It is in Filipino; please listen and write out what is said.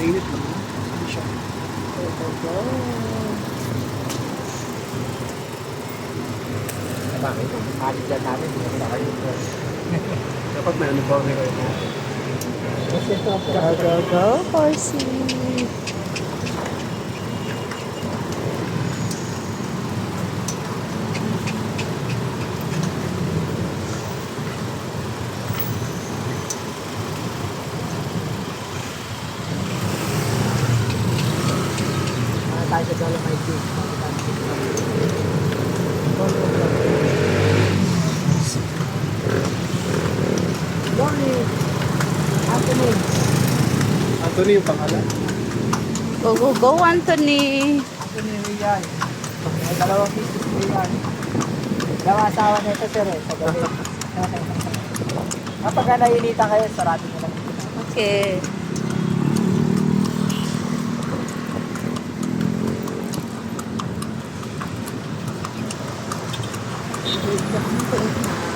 Mainit lang. Hindi siya. Go. Bakit? Alit dyan namin, hindi naman kayo. Dapat may uniforme kayo na. Kasi ito, Go, horsey. tayo sa Dolomite Beach. Morning! Afternoon! Anthony yung pangalan. Go, Anthony. Afternoon, Rian. May dalawang business, Rian. Dawa asawa na ito, sir, sa gabi. Kapag nainita kayo, sarado nyo lang. Okay. Wait,